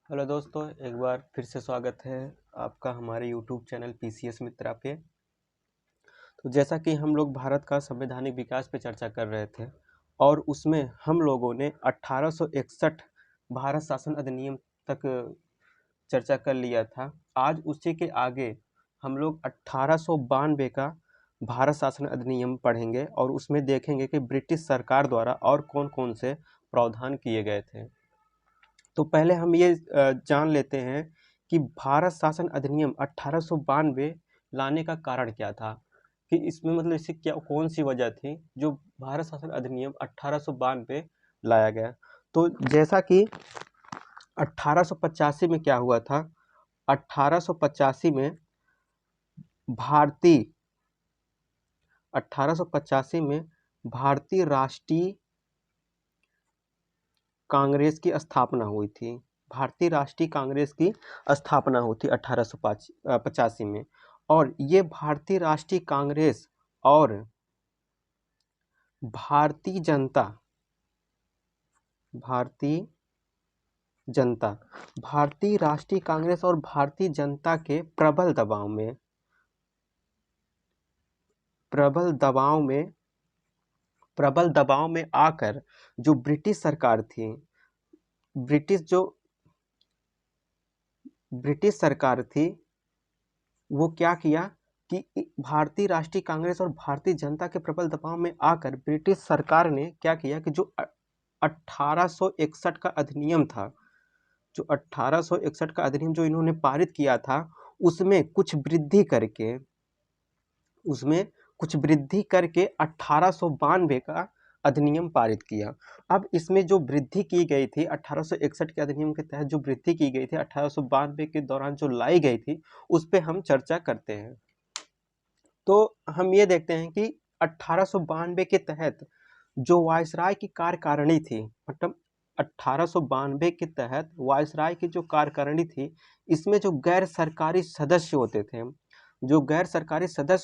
Hello दोस्तों, एक बार फिर से स्वागत है आपका हमारे यूट्यूब चैनल पीसीएस मित्रा पे। तो जैसा कि हम लोग भारत का संवैधानिक विकास पे चर्चा कर रहे थे और उसमें हम लोगों ने 1861 भारत शासन अधिनियम तक चर्चा कर लिया था। आज उसी के आगे हम लोग 1892 का भारत शासन अधिनियम पढ़ेंगे और उसमें देखेंगे कि ब्रिटिश सरकार द्वारा और कौन कौन से प्रावधान किए गए थे। तो पहले हम ये जान लेते हैं कि भारत शासन अधिनियम 1892 लाने का कारण क्या था, कि इसमें मतलब इससे क्या कौन सी वजह थी जो भारत शासन अधिनियम 1892 लाया गया। तो जैसा कि 1885 में क्या हुआ था, 1885 में भारतीय 1885 में भारतीय राष्ट्रीय कांग्रेस की स्थापना हुई थी। भारतीय राष्ट्रीय कांग्रेस की स्थापना हुई थी 1885 में। और ये भारतीय राष्ट्रीय कांग्रेस और भारतीय जनता भारतीय राष्ट्रीय कांग्रेस और भारतीय जनता के प्रबल दबाव में आकर जो ब्रिटिश सरकार थी, ब्रिटिश सरकार थी, वो क्या किया कि भारतीय राष्ट्रीय कांग्रेस और भारतीय जनता के प्रबल दबाव में आकर ब्रिटिश सरकार ने क्या किया कि जो 1861 का अधिनियम था, जो 1861 का अधिनियम जो इन्होंने पारित किया था, उसमें कुछ वृद्धि करके 1892 का अधिनियम पारित किया। अब इसमें जो वृद्धि की गई थी 1861 के अधिनियम के तहत, जो वृद्धि की गई थी 1892 के दौरान जो लाई गई थी, उस पे हम चर्चा करते हैं। तो हम ये देखते हैं कि 1892 के तहत जो वायसराय की कार्यकारिणी थी, मतलब 1892 के तहत वायसराय की जो कार्यकारिणी थी, इसमें जो गैर सरकारी सदस्य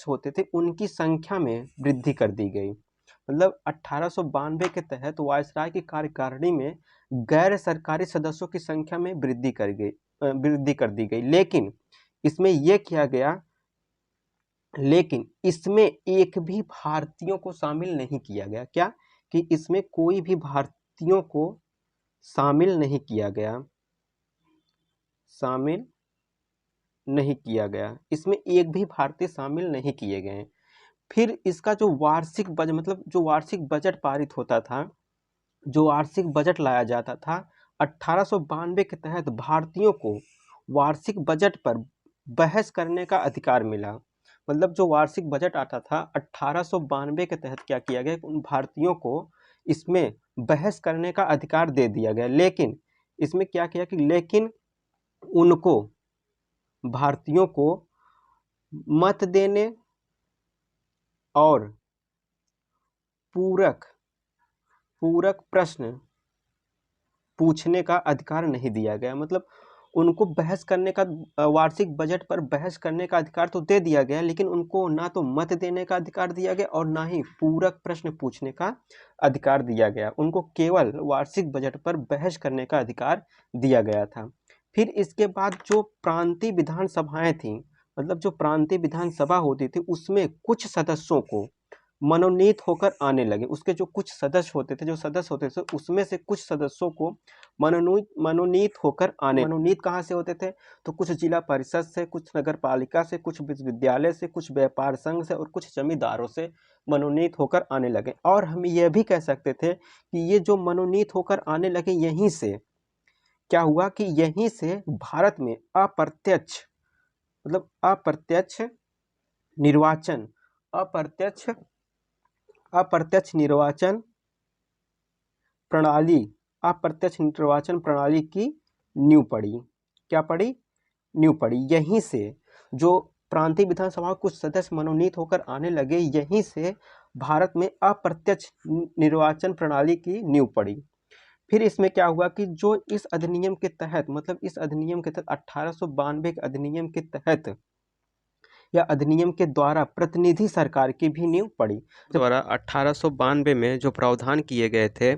होते थे उनकी संख्या में वृद्धि कर दी गई। मतलब 1892 के तहत वायसराय की कार्यकारिणी में गैर सरकारी सदस्यों की संख्या में वृद्धि कर दी गई। लेकिन इसमें एक भी भारतीयों को शामिल नहीं किया गया। क्या कि इसमें कोई भी भारतीयों को शामिल नहीं किया गया, इसमें एक भी भारतीय शामिल नहीं किए गए। फिर इसका जो वार्षिक बजट, मतलब जो वार्षिक बजट पारित होता था, जो वार्षिक बजट लाया जाता था, 1892 के तहत भारतीयों को वार्षिक बजट पर बहस करने का अधिकार मिला। मतलब जो वार्षिक बजट आता था 1892 के तहत क्या किया गया, उन भारतीयों को इसमें बहस करने का अधिकार दे दिया गया। लेकिन इसमें क्या किया कि उनको भारतीयों को मत देने और पूरक प्रश्न पूछने का अधिकार नहीं दिया गया। मतलब उनको बहस करने का, वार्षिक बजट पर बहस करने का अधिकार तो दे दिया गया, लेकिन उनको ना तो मत देने का अधिकार दिया गया और ना ही पूरक प्रश्न पूछने का अधिकार दिया गया। उनको केवल वार्षिक बजट पर बहस करने का अधिकार दिया गया था। फिर इसके बाद जो प्रांतीय विधानसभाएं थी, मतलब जो प्रांतीय विधानसभा होती थी, उसमें कुछ सदस्यों को मनोनीत होकर आने लगे। उसके जो कुछ सदस्य होते थे, उसमें से कुछ सदस्यों को मनोनीत होकर आने। मनोनीत कहाँ से होते थे? तो कुछ जिला परिषद से, कुछ नगर पालिका से, कुछ विश्वविद्यालय से, कुछ व्यापार संघ से और कुछ जमींदारों से मनोनीत होकर आने लगे। और हम यह भी कह सकते थे कि ये जो मनोनीत होकर आने लगे, यहीं से क्या हुआ कि यहीं से भारत में अप्रत्यक्ष निर्वाचन प्रणाली की नींव पड़ी। क्या पड़ी? नींव पड़ी। यहीं से जो प्रांतीय विधानसभा कुछ सदस्य मनोनीत होकर आने लगे, यहीं से भारत में अप्रत्यक्ष निर्वाचन प्रणाली की नींव पड़ी। फिर इसमें क्या हुआ कि जो इस अधिनियम के तहत, मतलब इस अधिनियम के तहत 1892 के अधिनियम के तहत या अधिनियम के द्वारा प्रतिनिधि सरकार की भी नींव पड़ी। द्वारा 1892 में जो प्रावधान किए गए थे,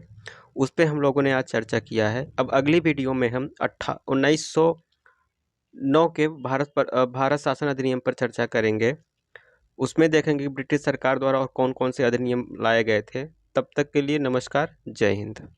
उस पे हम लोगों ने आज चर्चा किया है। अब अगली वीडियो में हम 1909 के भारत शासन अधिनियम पर चर्चा करेंगे। उसमें देखेंगे कि ब्रिटिश सरकार द्वारा और कौन कौन से अधिनियम लाए गए थे। तब तक के लिए नमस्कार, जय हिंद।